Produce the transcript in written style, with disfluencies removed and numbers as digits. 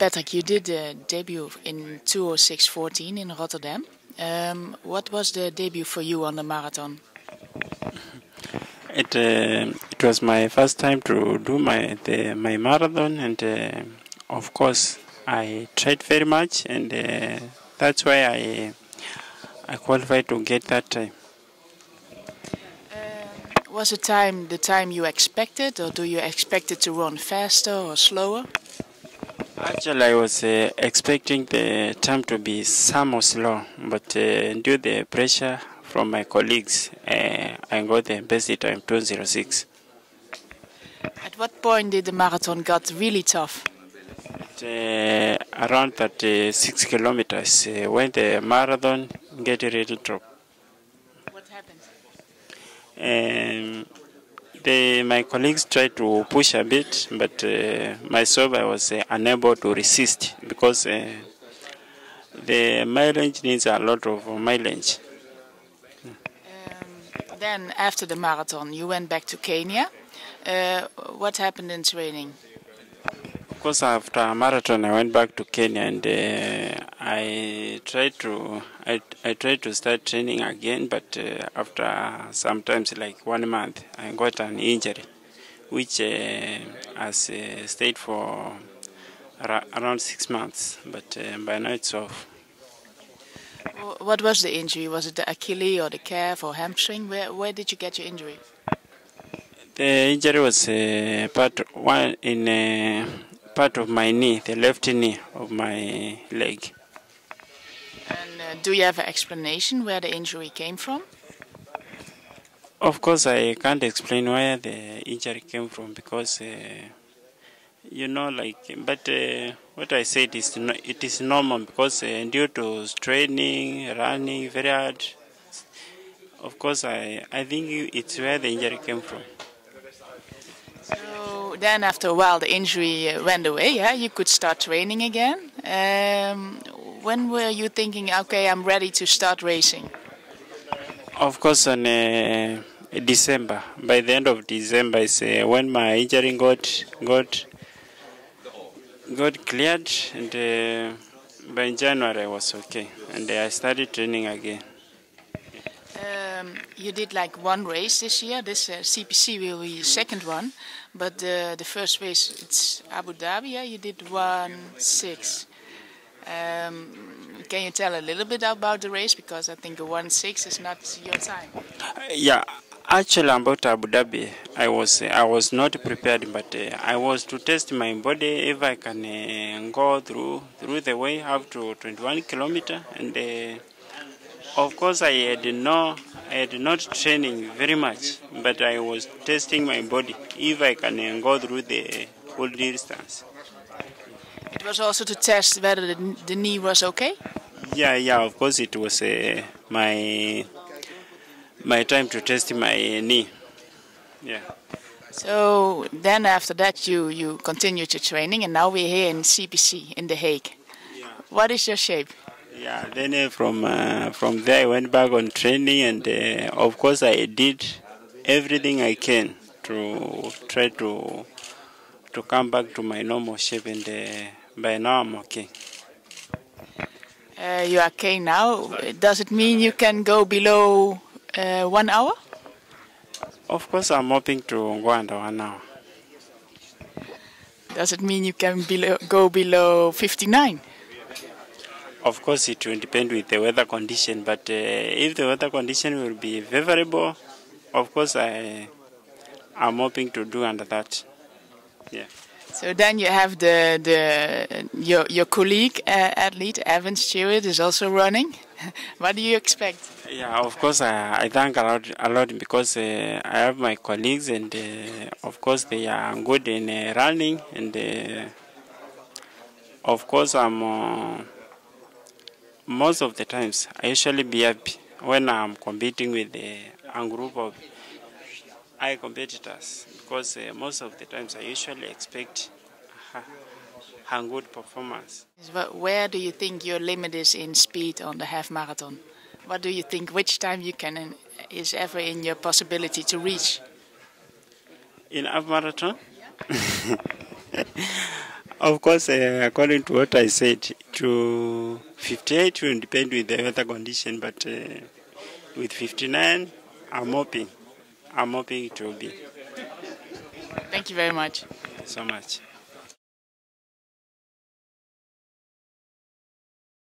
Patrick, you did a debut in 2:06:14 in Rotterdam. What was the debut for you on the marathon? It was my first time to do my marathon, and of course I tried very much, and that's why I qualified to get that time. Was the time you expected, or do you expect it to run faster or slower? Actually, I was expecting the time to be somewhat slow, but due to the pressure from my colleagues, I got the best time 2:06. At what point did the marathon got really tough? Around 36 kilometers when the marathon get a little drop. What happened? My colleagues tried to push a bit, but myself I was unable to resist because the mileage needs a lot of mileage. Then after the marathon, you went back to Kenya. What happened in training? Of course, after a marathon, I went back to Kenya, and I tried to start training again. But after sometimes like 1 month, I got an injury, which has stayed for around 6 months. But by now it's off. What was the injury? Was it the Achilles or the calf or hamstring? Where did you get your injury? The injury was part of my knee, the left knee of my leg. And do you have an explanation where the injury came from? Of course, I can't explain where the injury came from because, but what I said is it is normal because due to training, running very hard, of course, I think it's where the injury came from. So then after a while the injury went away, yeah? You could start training again. When were you thinking, okay, I'm ready to start racing? Of course, on December. By the end of December is when my injury got cleared, and by January I was okay, and I started training again. You did like one race this year. This CPC will be the second one, but the first race it's Abu Dhabi. Yeah, you did 1:06. Can you tell a little bit about the race, because I think a 1:06 is not your time. Yeah, actually about Abu Dhabi, I was not prepared, but I was to test my body if I can go through the way up to 21 kilometer, and of course I had not training very much, but I was testing my body if I can go through the whole distance. It was also to test whether the knee was okay? Yeah, of course it was my time to test my knee. Yeah. So then after that you continued your training, and now we're here in CPC in The Hague. Yeah. What is your shape? Yeah, then from there I went back on training, and of course I did everything I can to try to come back to my normal shape, and by now I'm okay. You are okay now. Does it mean you can go below 1 hour? Of course I'm hoping to go under 1 hour. Does it mean you can go below 59? Of course, it will depend with the weather condition, but if the weather condition will be favorable, of course I'm hoping to do under that. Yeah. So then you have your colleague athlete Evan Stewart is also running. What do you expect? Yeah, of course I thank a lot because I have my colleagues, and of course they are good in running, and of course I'm. Most of the times, I usually be happy when I'm competing with a group of high competitors, because most of the times I usually expect a good performance. Where do you think your limit is in speed on the half marathon? What do you think? Which time you can is ever in your possibility to reach? In half marathon? Of course, according to what I said, to 58 will depend with the weather condition, but with 59, I'm hoping it will be. Thank you very much. So much.